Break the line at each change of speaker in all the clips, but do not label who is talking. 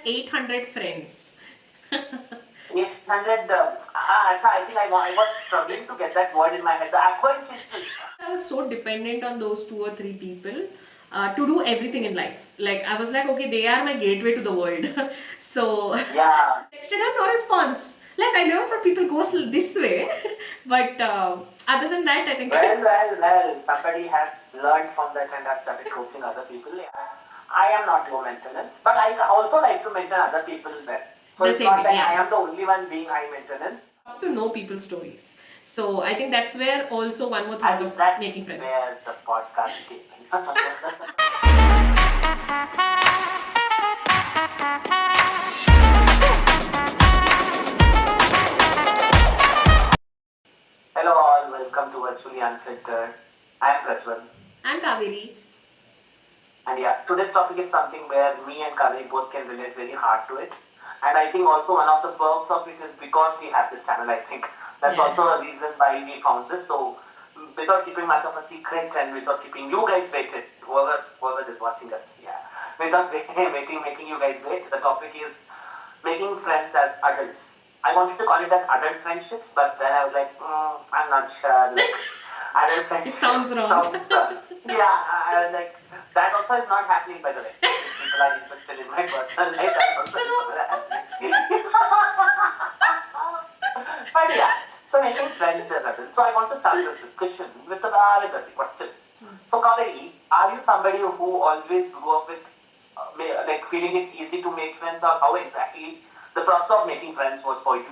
800 friends.
800. I think I was struggling to get that word in my head. The acquaintances.
I was so dependent on those two or three people to do everything in life. Like I was like, okay, they are my gateway to the world. So
Yeah.
texted her, no response. Like I never thought people go this way, but other than that, I think.
Well. Somebody has learned from that and has started ghosting other people. Yeah. I am not low maintenance, but I also like to maintain other people well. So
The
it's
same
not
way,
like I
yeah.
am the only one being high maintenance.
To know people's stories. So I think that's where also one more thing
And
of
that's
making friends.
where the podcast came in. Hello all, welcome to Virtually Unfiltered. I am Prajwal.
I'm Kaveri.
And yeah, today's topic is something where me and Kaveri both can relate very hard to it. And I think also one of the perks of it is because we have this channel, I think. That's also a reason why we found this. So without keeping much of a secret and without keeping you guys waited, whoever is watching us, yeah. Without making you guys wait, the topic is making friends as adults. I wanted to call it as adult friendships, but then I was like, I'm not sure. Like, adult friendships.
It sounds wrong.
Yeah, I was like, that also is not happening, by the way. If people are interested in my personal life, that also is not happening. But yeah, so making friends as adults. So I want to start this discussion with a very basic question. So Kaveri, are you somebody who always grew up with like feeling it easy to make friends, or how exactly the process of making friends was for you?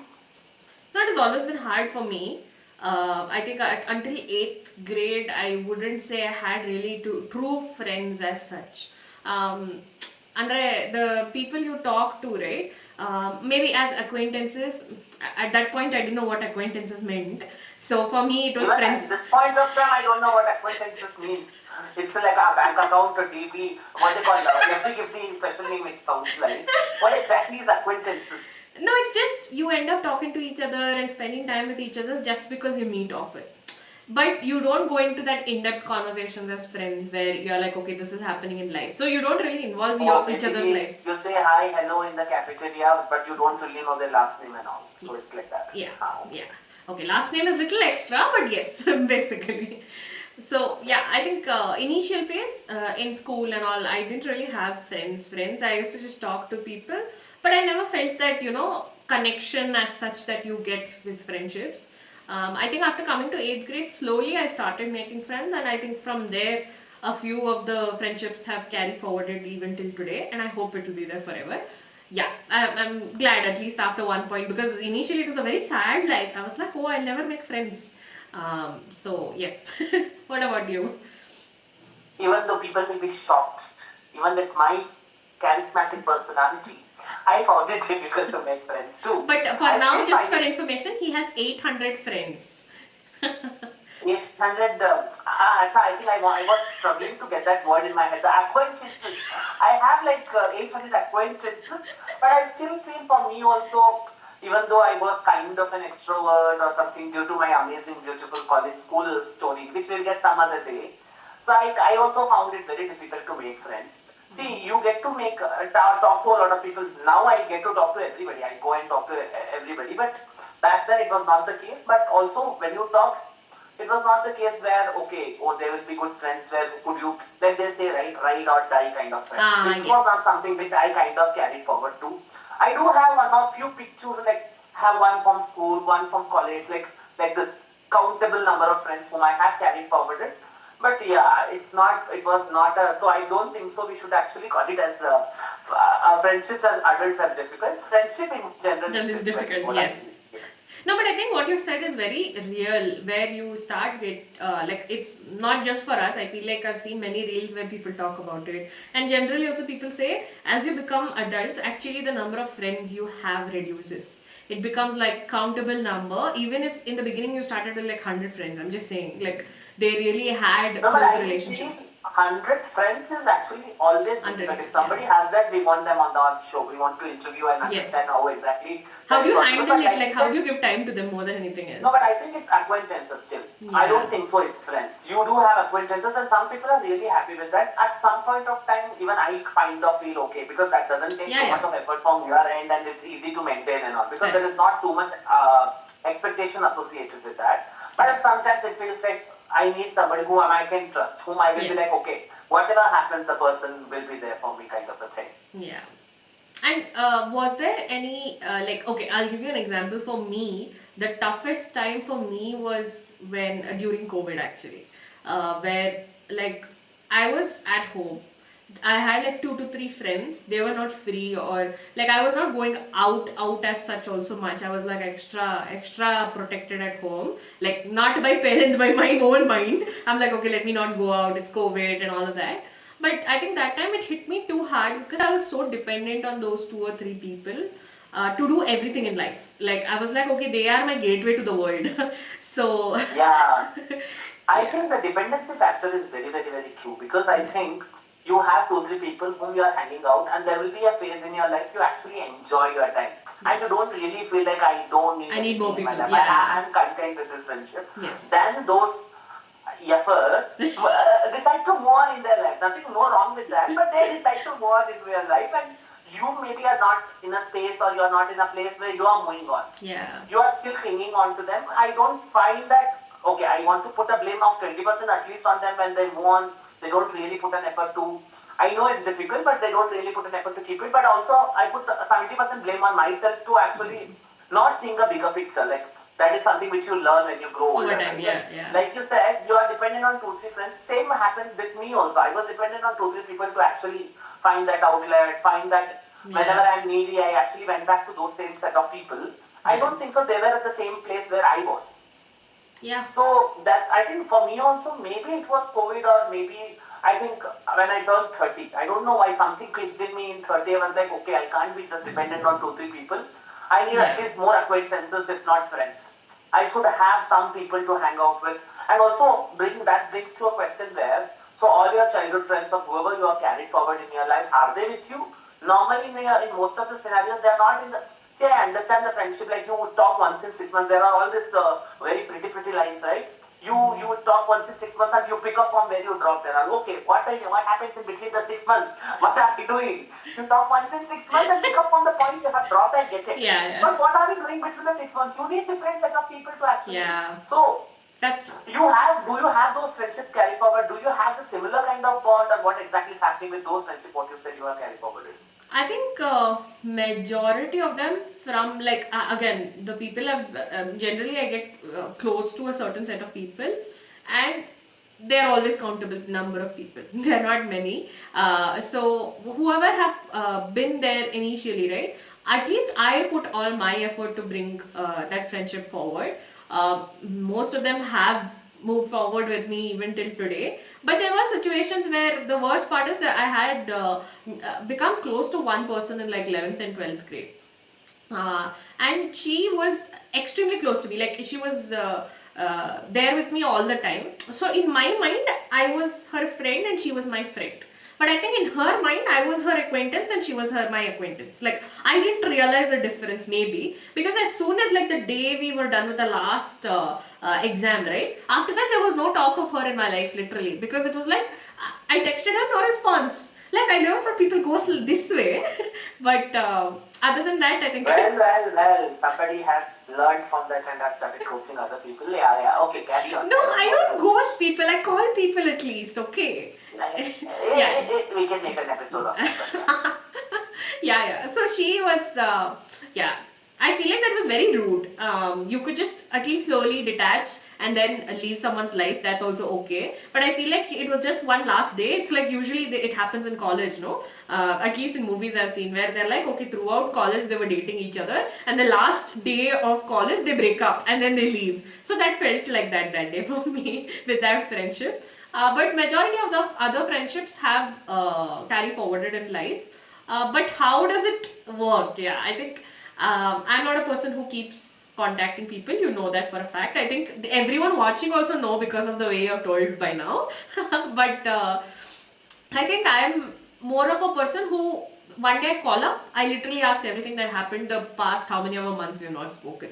No, it has always been hard for me. I think until 8th grade, I wouldn't say I had really true friends as such. Um, the people you talk to, right? Maybe as acquaintances. At that point, I didn't know what acquaintances meant. So for me, it was
Even
friends.
at this point of time, I don't know what acquaintances means. It's like a bank account, a DP, what they call FD gifting, special name it sounds like. What exactly is acquaintances?
No, it's just you end up talking to each other and spending time with each other just because you meet often. But you don't go into that in-depth conversations as friends where you're like, okay, this is happening in life. So you don't really involve each other's lives.
You say hi, hello in the cafeteria, but you don't really know their last name and all. So
Yes.
it's like that.
Yeah.
Okay.
Yeah. Okay, last name is little extra, but yes, basically. So yeah, I think initial phase in school and all, I didn't really have friends. I used to just talk to people, but I never felt that connection as such that you get with friendships. I think after coming to 8th grade, slowly I started making friends, and I think from there, a few of the friendships have carried forwarded even till today, and I hope it will be there forever. Yeah, I'm glad at least after one point, because initially it was a very sad life. I was like, oh, I'll never make friends. So yes. What about you?
Even though people will be shocked, even with my charismatic personality, I found it difficult to make friends too.
But for now, just for information, he has 800 friends.
800. I think I was struggling to get that word in my head. The acquaintances. I have like 800 acquaintances, but I still feel for me also, even though I was kind of an extrovert or something due to my amazing, beautiful college school story, which we'll get some other day. So I also found it very difficult to make friends. See, you get to make talk to a lot of people. Now I get to talk to everybody. I go and talk to everybody. But back then it was not the case. But also when you talk, it was not the case where okay, oh, there will be good friends where could you, like they say, right, ride or die kind of friends. Which was not something which I kind of carried forward to. I do have one or few pictures, like have one from school, one from college, like this countable number of friends whom I have carried forwarded. But yeah, it was not a, so I don't think so we should actually call it as friendships as adults as difficult. Friendship in general
That is difficult, yes. No, but I think what you said is very real. Where you start it, like it's not just for us. I feel like I've seen many reels where people talk about it, and generally also people say as you become adults, actually the number of friends you have reduces. It becomes like countable number. Even if in the beginning you started with like 100 friends, I'm just saying, like they really had
No, but
close
I feel
relationships.
100 friends is actually always difficult. If
Unrealistic, yeah.
somebody has that, we want them on our show. We want to interview and understand
Yes.
how exactly
How
that
do
is
you
possible.
handle
But
it?
like
Like,
you
how
said,
do you give time to them more than anything
no, but
else?
I think it's acquaintances still. I don't
Yeah.
think so. It's friends. You do have acquaintances, and some people are really happy with that. At some point of time, even I kind of feel okay because that doesn't take
Yeah,
too much
yeah.
of effort from your end, and it's easy to maintain and all because there
Correct.
is not too much expectation associated with that. But at
Correct.
sometimes it feels like I need somebody whom I can trust, whom I will be like,
Yes.
okay, whatever happens, the person will be there for me, kind of a thing.
Yeah. And was there any, like, okay, I'll give you an example. For me, the toughest time for me was when, during COVID actually, where like I was at home. I had like 2 to 3 friends. They were not free, or like I was not going out as such also much. I was like extra protected at home. Like not by parents, by my own mind. I'm like, okay, let me not go out. It's COVID and all of that. But I think that time it hit me too hard because I was so dependent on those 2 or 3 people to do everything in life. Like I was like, okay, they are my gateway to the world. So
Yeah, I
yeah.
think the dependency factor is very, very, very true because I
Yeah.
think you have 2, 3 people whom you are hanging out, and there will be a phase in your life you actually enjoy your time, and you don't
Yes.
really feel like I don't need
I need
anything
more
in my
people.
life.
Yeah.
I'm content with this friendship.
Yes.
Then those efforts decide to move on in their life. Nothing no wrong with that, but they decide to move on in their life, and you maybe are not in a space or you are not in a place where you are moving on.
Yeah.
You are still clinging on to them. I don't find that, okay, I want to put a blame of 20% at least on them when they move on. They don't really put an effort to, I know it's difficult, but they don't really put an effort to keep it. But also, I put 70% blame on myself to actually not seeing a bigger picture. Like, that is something which you learn when you grow
Over
older,
time.
right?
Yeah. Yeah.
Like you said, you are dependent on 2, 3 friends. Same happened with me also. I was dependent on 2, 3 people to actually find that outlet, find that whenever
Yeah.
I'm needy, I actually went back to those same set of people. I
Yeah.
don't think so. They were at the same place where I was.
Yeah.
So that's, I think for me also, maybe it was COVID, or maybe I think when I turned 30, I don't know why something clicked in me in 30. I was like, okay, I can't be just dependent on 2, 3 people. I need at
Yeah.
least more acquaintances, if not friends. I should have some people to hang out with. And also brings to a question where, so all your childhood friends or whoever you are carried forward in your life, are they with you? Normally in most of the scenarios, they are not in the, see, I understand the friendship, like you would talk once in 6 months. There are all these very pretty lines, right? You would talk once in 6 months and you pick up from where you dropped. There are, okay, what happens in between the 6 months? What are we doing? You talk once in 6 months and pick up from the point you have dropped. I get it.
Yeah. Yeah.
But what are we doing between the 6 months? You need different set of people to actually.
Yeah.
So
That's true.
do you have those friendships carry forward? Do you have the similar kind of bond, or what exactly is happening with those friendships? What you said you are carry forward in?
I think majority of them from like again the people have generally I get close to a certain set of people, and they are always countable number of people. They are not many. So whoever have been there initially, right? At least I put all my effort to bring that friendship forward. Most of them have moved forward with me even till today. But there were situations where the worst part is that I had become close to one person in like 11th and 12th grade. And she was extremely close to me. Like she was there with me all the time. So in my mind, I was her friend and she was my friend. But I think in her mind, I was her acquaintance and she was my acquaintance. Like I didn't realize the difference maybe because as soon as like the day we were done with the last exam, right? After that, there was no talk of her in my life, literally, because it was like I texted her, no response. Like I never thought people go this way, but other than that, I think.
Well. Somebody has learned from that and has started ghosting other people. Yeah. Okay, carry on.
No, I don't ghost people. I call people at least. Okay. Yeah.
We can make an episode on that.
Yeah. So she was, yeah. I feel like that was very rude. You could just at least slowly detach and then leave someone's life. That's also okay. But I feel like it was just one last day. It's like usually it happens in college, no? At least in movies I've seen where they're like, okay, throughout college they were dating each other, and the last day of college they break up and then they leave. So that felt like that day for me with that friendship. But majority of the other friendships have carry forwarded in life. But how does it work? Yeah, I think I'm not a person who keeps contacting people. You know that for a fact. I think everyone watching also know because of the way you're told by now. But I think I'm more of a person who one day I call up, I literally ask everything that happened the past how many ever months we have not spoken.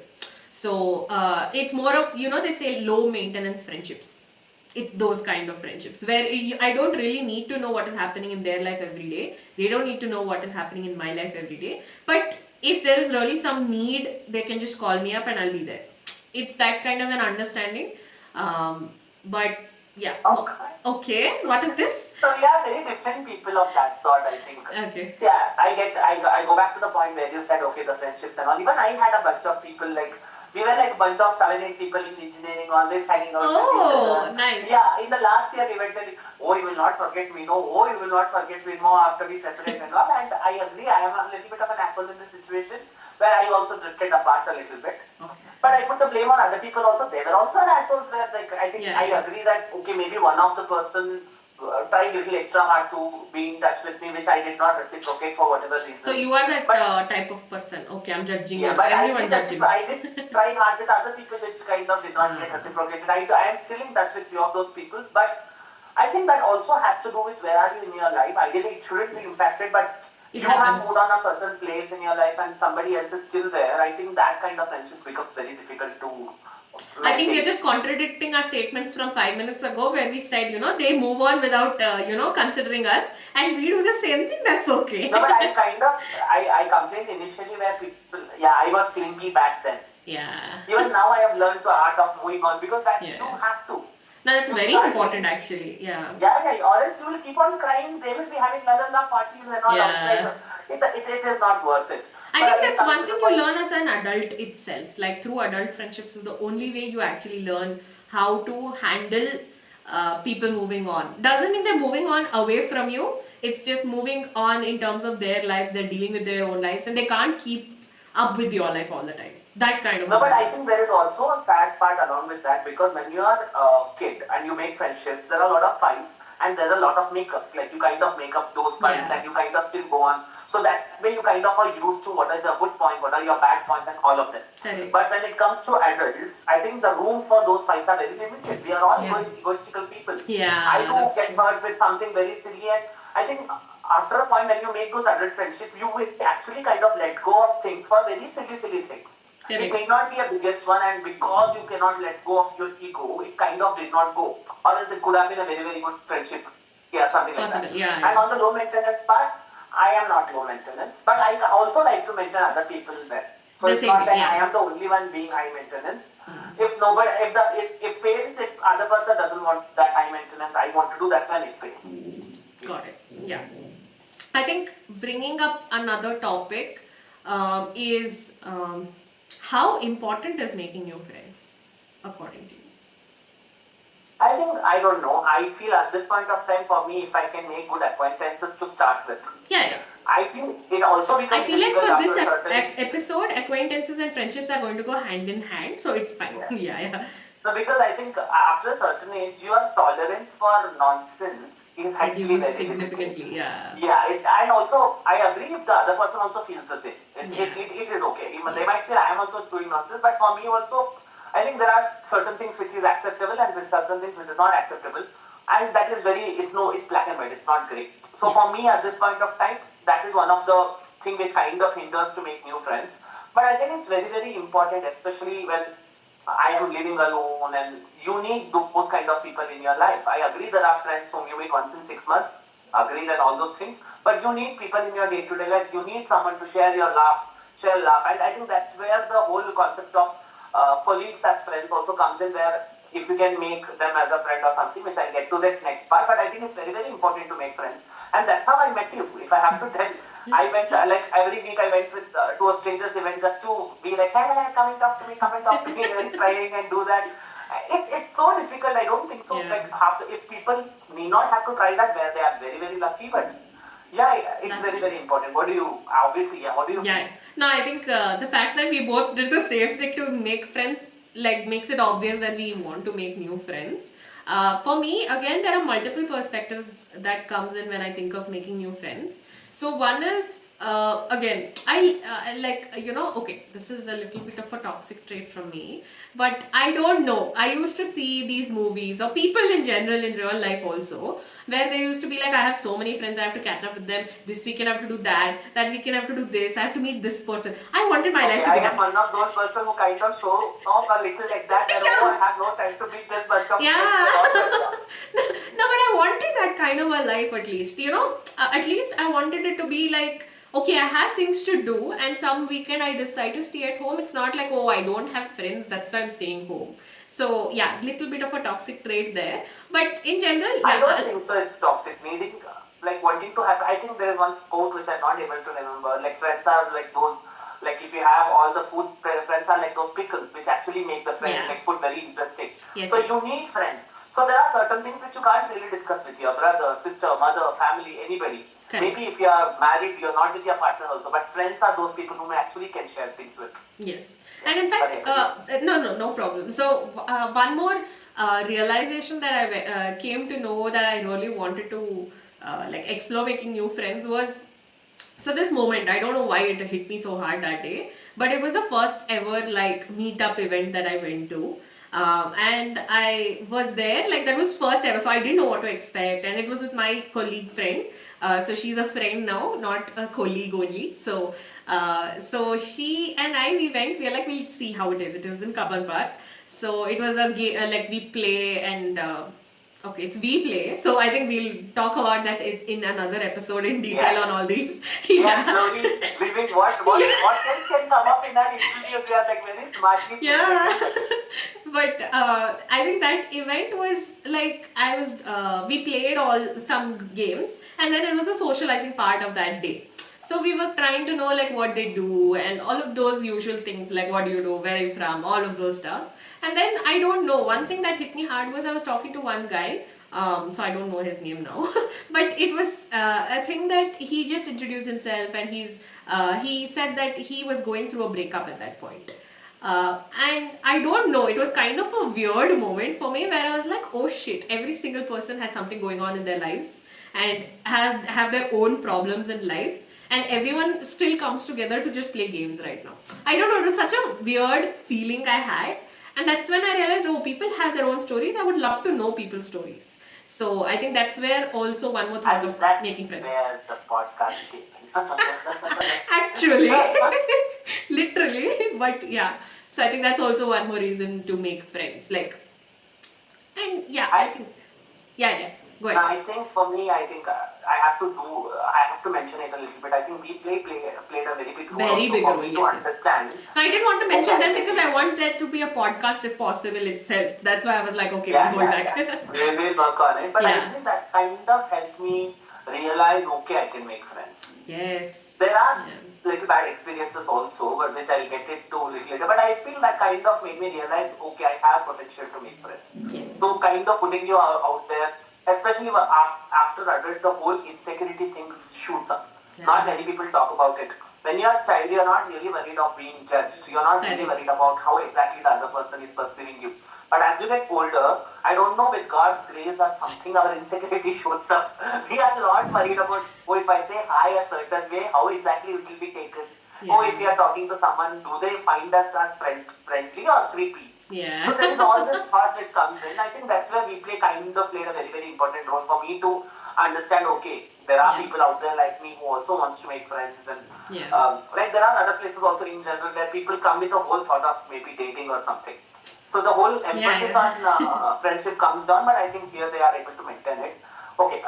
So it's more of, they say low maintenance friendships. It's those kind of friendships where I don't really need to know what is happening in their life every day. They don't need to know what is happening in my life every day. But if there is really some need, they can just call me up and I'll be there. It's that kind of an understanding. But yeah.
Okay.
Okay. What is this?
So we are very different people of that sort, I think.
Okay.
So yeah, I go back to the point where you said, okay, the friendships and all. Even I had a bunch of people like, we were like a bunch of 7, 8 people in engineering, always hanging out with each other.
Oh, nice.
Yeah, in the last year we were telling, oh, you will not forget me, no, oh, you will not forget me, no, after we separate and all. And I agree, I am a little bit of an asshole in this situation where I also drifted apart a little bit.
Okay.
But I put the blame on other people also. They were also assholes where like, I think
Yeah.
I agree that, okay, maybe one of the person tried a little extra hard to be in touch with me, which I did not reciprocate for whatever reason.
So you are that type of person. Okay, I'm judging you.
But
Everyone judging.
I did try hard with other people, which kind of did not get reciprocated. I am still in touch with few of those people, but I think that also has to do with where are you in your life. Ideally, it shouldn't be impacted, but
It
you
happens.
have moved on a certain place in your life and somebody else is still there. I think that kind of friendship becomes very difficult to
I think we're just contradicting our statements from 5 minutes ago where we said, they move on without, considering us, and we do the same thing. That's okay.
No, but I complained initially where people, I was clingy back then.
Yeah.
Even now I have learned the art of moving on because that you
Yeah.
have to.
No, that's
You
very
can't
important actually. Yeah.
Yeah, or else you will keep on crying. They will be having la parties and all
Yeah.
outside. It is not worth it.
I
But
think
again,
that's
coming
one
to
thing
the
you
point-
learn as an adult itself. Like through adult friendships is the only way you actually learn how to handle people moving on. Doesn't mean they're moving on away from you. It's just moving on in terms of their lives. They're dealing with their own lives and they can't keep up with your life all the time. That kind of.
No, but I think there is also a sad part along with that because when you are a kid and you make friendships, there are a lot of fights and there are a lot of makeups. Like you kind of make up those fights
Yeah.
and you kind of still go on. So that way you kind of are used to what is your good point, what are your bad points and all of them.
Correct.
But when it comes to adults, I think the room for those fights are very limited. We are all egoistical people.
Yeah,
I do
that's
get
true.
hurt with something very silly and I think after a point when you make those adult friendships, you will actually kind of let go of things for very silly things.
Correct.
It may not be a biggest one, and because you cannot let go of your ego, it kind of did not go. Or else it could have been a very good friendship. Yeah, something like
Possible.
that.
Yeah.
And on the low maintenance part, I am not low maintenance, but I also like to maintain other people well. So
The
it's
same
not
way,
that
yeah.
I am the only one being high maintenance. If nobody, if fails, if other person doesn't want that high maintenance, I want to do. That's when it fails.
Got it. Yeah. I think bringing up another topic is how important is making new friends, according to you?
I think, I don't know. I feel at this point of time, for me, if I can make good acquaintances to start with.
Yeah.
I feel it also becomes
I feel like
difficult
for this
after a certain
episode, acquaintances and friendships are going to go hand in hand, so it's fine. Yeah.
No, because I think after a certain age, your tolerance for nonsense is actually
Reduces
very limited.
significantly. Yeah.
Yeah, and also I agree if the other person also feels the same. It is okay. Even they might say I am also doing nonsense, but for me also, I think there are certain things which is acceptable and with certain things which is not acceptable, and that is it's black and white. It's not grey. So for me at this point of time, that is one of the thing which kind of hinders to make new friends. But I think it's very important, especially when I am living alone and you need those kind of people in your life. I agree there are friends whom you meet once in 6 months, agreed and all those things, but you need people in your day-to-day lives. You need someone to share your laugh, and I think that's where the whole concept of colleagues as friends also comes in, where if you can make them as a friend or something, which I'll get to that next part, but I think it's very important to make friends. And that's how I met you. If I have to tell, I went, like every week I went with to a stranger's event just to be like, hey, come and talk to me, and trying and do that. It's so difficult, I don't think so.
Yeah.
Like, if people need not have to try that, where they are very lucky, but yeah, it's
That's
very important. What do you, obviously, what do you
Yeah. No, I think the fact that we both did the same thing to make friends, like, makes it obvious that we want to make new friends. For me, again, there are multiple perspectives that comes in when I think of making new friends. So one is again, I like, okay, this is a little bit of a toxic trait from me, but I don't know. I used to see these movies, or people in general in real life also, where they used to be like, I have so many friends, I have to catch up with them. This weekend I have to do that weekend I have to do this, I have to meet this person. I wanted my
Okay,
life to
I
be
am
that.
one of those person who kind of show off a little like that. That oh, I have no time to meet this bunch of friends
Yeah.
and all that.
No, but I wanted that kind of a life at least, at least I wanted it to be like, okay, I have things to do, and some weekend I decide to stay at home. It's not like, oh, I don't have friends, that's why I'm staying home. So, yeah, little bit of a toxic trait there. But in general,
I
yeah,
don't think so. It's toxic. Needing, like wanting to have. I think there is one sport which I'm not able to remember. Like friends are like those. Like if you have all the food, friends are like those pickles which actually make the friend
yeah.
like food very interesting.
Yes,
So
yes.
you need friends. So there are certain things which you can't really discuss with your brother, sister, mother, family, anybody.
Correct.
Maybe if you are married, you're not with your partner also. But friends are those people whom you actually can share things with.
Yes.
Yeah.
And in
Sorry,
fact, no problem. So, one more realization that I came to know that I really wanted to like explore making new friends was, so this moment, I don't know why it hit me so hard that day, but it was the first ever like meetup event that I went to. And I was there, like that was first ever, so I didn't know what to expect, and it was with my colleague friend. So she's a friend now, not a colleague only. So she and I, we went. We are like, we'll see how it is. It was in Kaban Park. So it was a game, like we play and. Okay, it's WePlay. So I think we'll talk about that in another episode in detail on all these.
Yeah, slowly leaving what else can come up in that interview. We are like very smartly.
Yeah. But I think that event was like we played all some games, and then it was the socializing part of that day. So we were trying to know like what they do and all of those usual things, like what do you do, where are you from, all of those stuff. And then I don't know, one thing that hit me hard was I was talking to one guy. So I don't know his name now, but it was a thing that he just introduced himself, and he said that he was going through a breakup at that point. And I don't know, it was kind of a weird moment for me where I was like, oh shit, every single person has something going on in their lives and have their own problems in life, and everyone still comes together to just play games right now. I don't know, it was such a weird feeling I had, and that's when I realized, oh, people have their own stories. I would love to know people's stories. So I think that's where also one more thing of
That's
making friends.
where the podcast came.
Actually, literally, but yeah. So I think that's also one more reason to make friends. Like, and yeah, I think, yeah. Go ahead.
Now, I think for me, I think I have to mention it a little bit. I think we played a very big role
Very
also
big
for
role,
me to
yes.
understand.
I didn't want to mention
Okay,
that because I want that to be a podcast if possible itself. That's why I was like, okay,
Yeah,
we'll hold
yeah,
back.
yeah. We'll work on it. But
Yeah.
I think that kind of helped me realize, okay, I can make friends.
Yes.
There are little bad experiences also, but which I'll get it to little later. But I feel that kind of made me realize, okay, I have potential to make friends.
Yes.
So kind of putting you out there, especially after adult, the whole insecurity thing shoots up.
Yeah.
Not many people talk about it. When you're a child, you're not really worried of being judged. You're not really worried about how exactly the other person is perceiving you. But as you get older, I don't know, with God's grace or something, our insecurity shows up. We are not worried about, oh, if I say hi a certain way, how exactly it will be taken.
Yeah.
Oh, if you are talking to someone, do they find us as friendly or creepy?
Yeah.
So there is all this thoughts which comes in. I think that's where WePlay kind of played a very, very important role for me to understand, okay, there are people out there like me who also wants to make friends, and like there are other places also in general where people come with a whole thought of maybe dating or something. So the whole emphasis on friendship comes down, but I think here they are able to maintain it. Okay.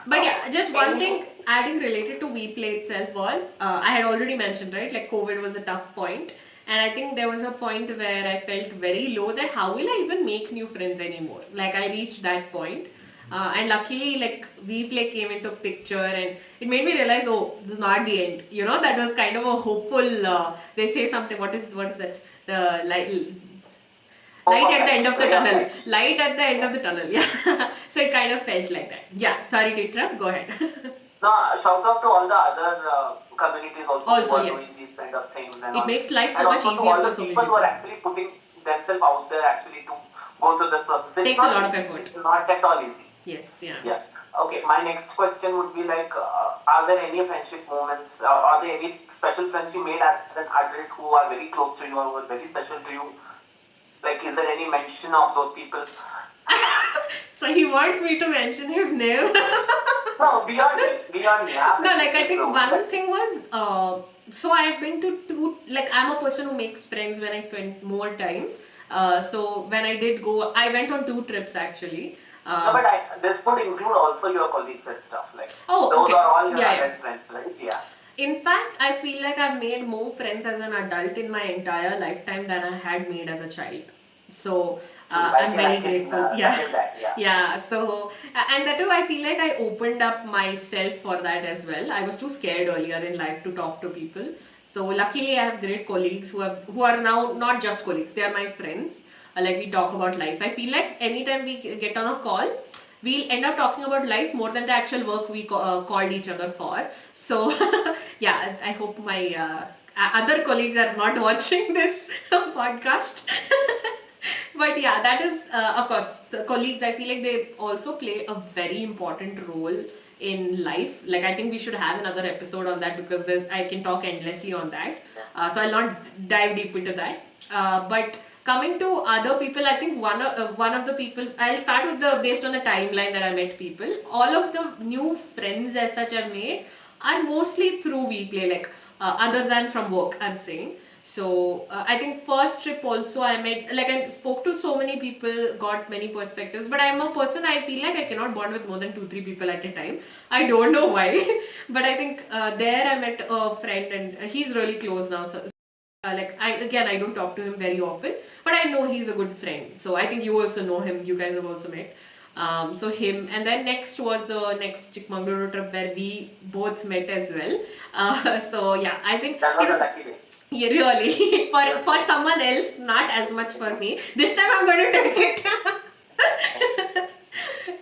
But yeah, just one thing adding related to WePlay itself was, I had already mentioned, right, like COVID was a tough point. And I think there was a point where I felt very low that how will I even make new friends anymore? Like I reached that point. And luckily, like WePlay came into picture, and it made me realize, oh, this is not the end. That was kind of a hopeful. They say something. What is that? The light at the end of the tunnel. Light at the end of the tunnel. Yeah. So it kind of felt like that. Yeah. Sorry to interrupt. Go ahead.
No, shout out to all the other communities also who are doing these kind of things. And
it makes life so much easier
for all
for
the
so many
people who are actually putting themselves out there actually to go through this process.
Takes a lot of effort.
It's not at all easy.
Yes, yeah.
Yeah. Okay, my next question would be like, are there any friendship moments, are there any special friends you made as an adult who are very close to you or who are very special to you? Like, is there any mention of those people?
So he wants me to mention his name.
No, beyond me.
No, like I think one thing was, so I've been to two, like I'm a person who makes friends when I spend more time. So when I did go, I went on 2 trips actually.
No, but this would include also your colleagues and stuff like.
Oh,
those
okay.
are all your
Yeah,
adult
yeah.
friends, right? Yeah.
In fact, I feel like I've made more friends as an adult in my entire lifetime than I had made as a child. So I'm very grateful. Yeah,
Second that, yeah.
yeah. So and that too, I feel like I opened up myself for that as well. I was too scared earlier in life to talk to people. So luckily, I have great colleagues who are now not just colleagues; they are my friends. Like we talk about life. I feel like anytime we get on a call, we'll end up talking about life more than the actual work we called each other for. So yeah, I hope my other colleagues are not watching this podcast. But yeah, that is of course the colleagues, I feel like they also play a very important role in life. Like I think we should have another episode on that because I can talk endlessly on that. So I'll not dive deep into that. But coming to other people, I think one of the people, I'll start with the based on the timeline that I met people. All of the new friends as such I've made are mostly through WePlay, like other than from work, I'm saying. So I think first trip also I met, like I spoke to so many people, got many perspectives, but I'm a person, I feel like I cannot bond with more than 2-3 people at a time. I don't know why, but I think there I met a friend and he's really close now. So like I don't talk to him very often, but I know he's a good friend. So I think you also know him. You guys have also met. So him, and then next was the next Chikmagaluru trip where we both met as well. So yeah, I think
that was a lucky day.
Yeah, really. For someone else, not as much for me. This time I'm going to take it.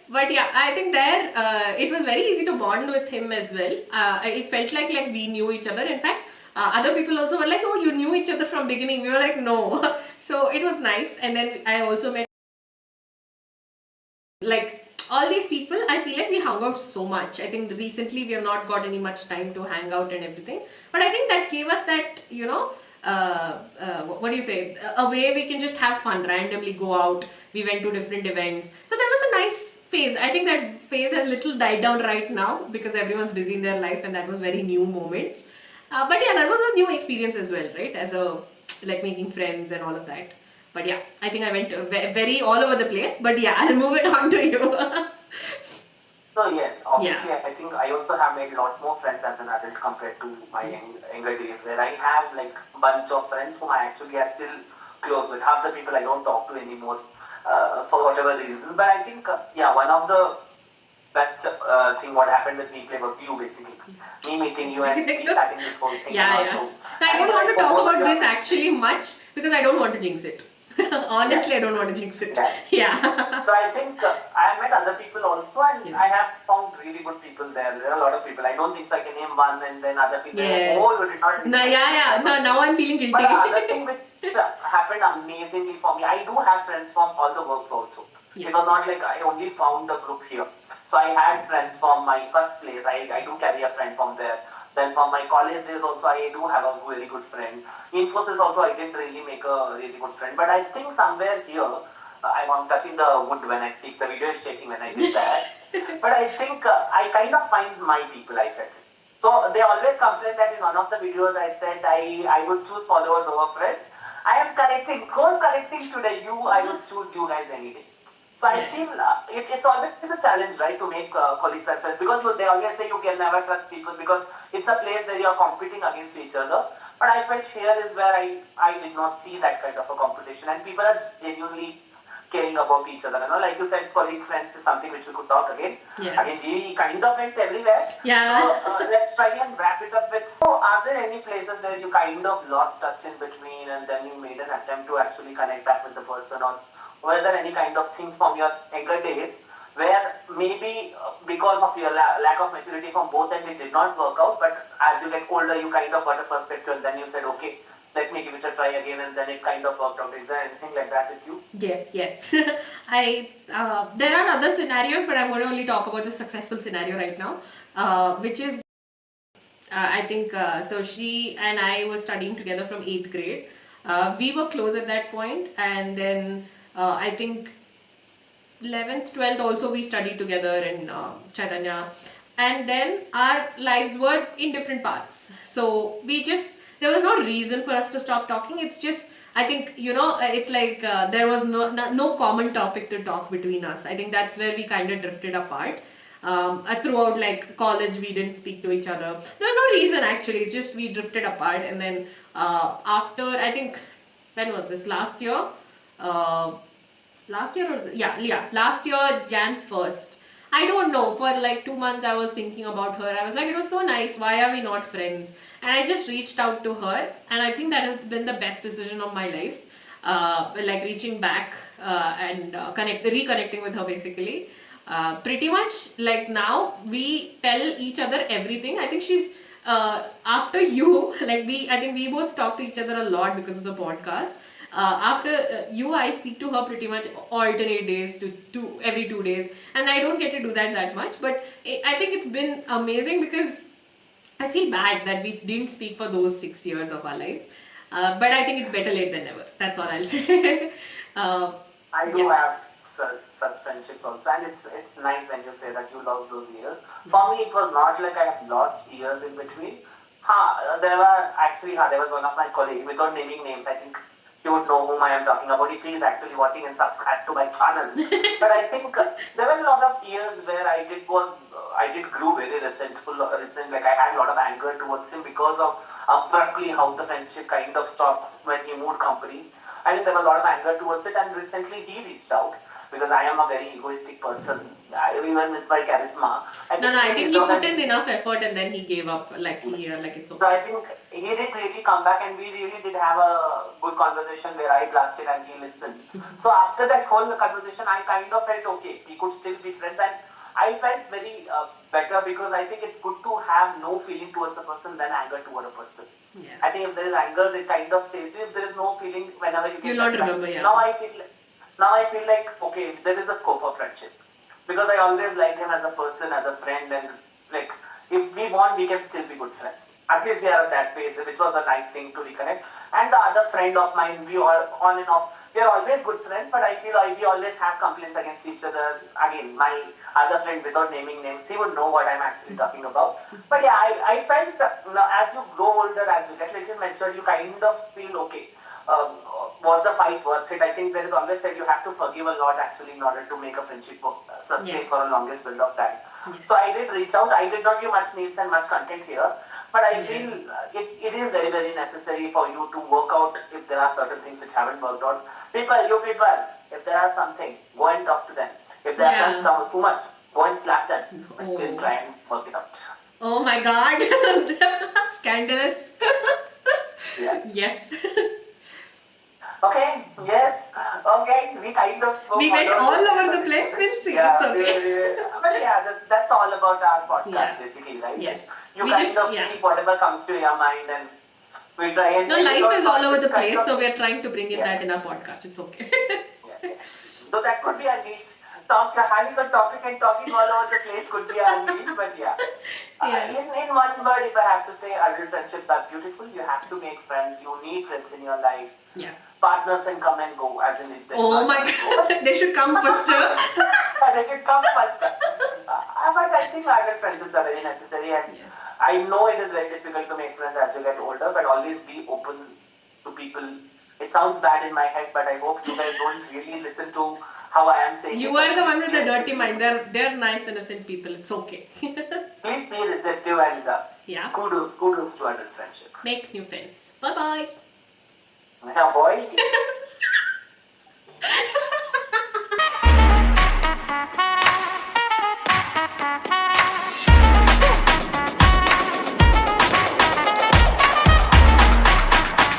But yeah, I think there it was very easy to bond with him as well. It felt like we knew each other. In fact, other people also were like, "Oh, you knew each other from beginning." We were like, "No." So it was nice. And then I also met like all these people. I feel like we hung out so much. I think recently we have not got any much time to hang out and everything, but I think that gave us that, what do you say, a way we can just have fun, randomly go out. We went to different events, so that was a nice phase. I think that phase has little died down right now because everyone's busy in their life, and that was very new moments. But yeah, that was a new experience as well, right? As a, like, making friends and all of that. But yeah, I think I went very all over the place. But yeah, I'll move it on to you.
No, yes, obviously,
Yeah.
I think I also have made a lot more friends as an adult compared to my younger days, where I have like a bunch of friends whom I actually are still close with. Half the people I don't talk to anymore for whatever reasons. But I think, yeah, one of the best thing what happened with WePlay was you basically. Me meeting you and me starting this whole thing.
Yeah,
and
yeah.
also,
So I don't want to talk about this actually much because I don't want to jinx it. Honestly, I don't want to jinx it. Yeah.
So I think I have met other people also, and I have found really good people there. There are a lot of people. I don't think so I can name one, and then other people are like, oh, you did not.
No, yeah. No, now I'm feeling guilty.
But other thing which happened amazingly for me, I do have friends from all the works also. Yes. It was not like I only found a group here. So I had friends from my first place. I do carry a friend from there. Then from my college days also, I do have a very good friend. Infosys also, I didn't really make a really good friend. But I think somewhere here, I'm touching the wood when I speak. The video is shaking when I did that. But I think I kind of find my people, I felt. So they always complain that in one of the videos I said I would choose followers over friends. I am correcting. Who's correcting today? You, I would choose you guys any day. So I feel it's always a challenge, right, to make colleagues as friends, because they always say you can never trust people because it's a place where you are competing against each other. But I felt here is where I did not see that kind of a competition, and people are genuinely caring about each other. You know, like you said, colleague friends is something which we could talk again. Yeah. Again, we kind of went everywhere. Yeah. So let's try and wrap it up with. So, are there any places where you kind of lost touch in between, and then you made an attempt to actually connect back with the person, or were there any kind of things from your younger days where maybe because of your lack of maturity from both ends it did not work out, but as you get older you kind of got a perspective and then you said, okay, let me give it a try again, and then it kind of worked out. Is there anything like that with you?
Yes, yes. I there are other scenarios, but I'm going to only talk about the successful scenario right now, which is I think so. She and I were studying together from eighth grade. We were close at that point, and then I think 11th 12th also we studied together in Chaitanya, and then our lives were in different paths, so we just there was no reason for us to stop talking. It's just I think it's like there was no common topic to talk between us. I think that's where we kind of drifted apart. Throughout like college we didn't speak to each other. There was no reason actually, it's just we drifted apart. And then after I think when was this last year, uh, last year or yeah, last year Jan 1st, I don't know, for like 2 months I was thinking about her. I was like, it was so nice, why are we not friends? And I just reached out to her, and I think that has been the best decision of my life. Like reaching back and reconnecting with her basically. Pretty much like now we tell each other everything. I think she's after you like we I think we both talk to each other a lot because of the podcast. After you, I speak to her pretty much alternate days to every 2 days, and I don't get to do that much. But I think it's been amazing because I feel bad that we didn't speak for those 6 years of our life. But I think it's better late than never. That's all I'll say. uh,
I do
yeah.
have such friendships also, and it's nice when you say that you lost those years. For me, it was not like I have lost years in between. There were actually, there was one of my colleagues, without naming names, I think he would know whom I am talking about if he is actually watching and subscribed to my channel. But I think there were a lot of years where I did grew very resent, like I had a lot of anger towards him because of abruptly how the friendship kind of stopped when he moved company. I think there was a lot of anger towards it, and recently he reached out because I am a very egoistic person, even with my charisma.
I think
Reached
he
out
put
and
in enough effort and then he gave up. Like it's
so
okay.
I think he did really come back, and we really did have a good conversation where I blasted and he listened. So after that whole conversation, I kind of felt okay. We could still be friends, and I felt very better because I think it's good to have no feeling towards a person than anger toward a person.
Yeah.
I think if there is anger, it kind of stays. If there is no feeling, whenever you
You'll
get
not
touched back.
remember, yeah.
Now I feel like okay, there is a scope of friendship because I always liked him as a person, as a friend, and like if we want, we can still be good friends. At least we are at that phase, which was a nice thing to reconnect. And the other friend of mine, we are on and off. We are always good friends, but I feel like we always have complaints against each other. Again, my other friend, without naming names, he would know what I'm actually talking about. But yeah, I felt as you grow older, as you get a little mature, you kind of feel okay. Was the fight worth it? I think there is always said you have to forgive a lot actually in order to make a friendship sustain
Yes.
for a longest period of time.
Yes.
So I did reach out. I did not give much names and much content here, but I feel it is very, very necessary for you to work out if there are certain things which haven't worked out. You people, if there are something, go and talk to them. If they have done too much, go and slap them. But still try and work it out.
Oh my god. Scandalous.
Yeah.
Yes.
Okay, yes, okay, we kind of spoke.
We went all over the place, we'll see.
Yeah,
It's okay.
but yeah, that's all about our podcast
Yeah.
basically, right?
Yes.
You
We
kind
just-
of
yeah.
speak whatever comes to your mind, and we try and
No,
make it
life
all
is all over the
it's kind
place,
of-
so we are trying to bring in
Yeah.
that in our podcast. It's okay.
yeah. So that could be a niche. Having a topic and talking all over the place could be a niche, but yeah.
Yeah.
In one word, if I have to say, adult friendships are beautiful. You have to make friends. You need friends in your life.
Yeah.
Partners can come and go, as in it.
Oh my god. They should come first.
They should come first. But I think adult friendships are very necessary, and
Yes.
I know it is very difficult to make friends as you get older, but always be open to people. It sounds bad in my head, but I hope you guys don't really listen to how I am saying.
You are the one with the dirty mind. They're nice, innocent people. It's okay.
Please be receptive and
Yeah.
kudos to adult friendship.
Make new friends. Bye bye.
Yeah, boy.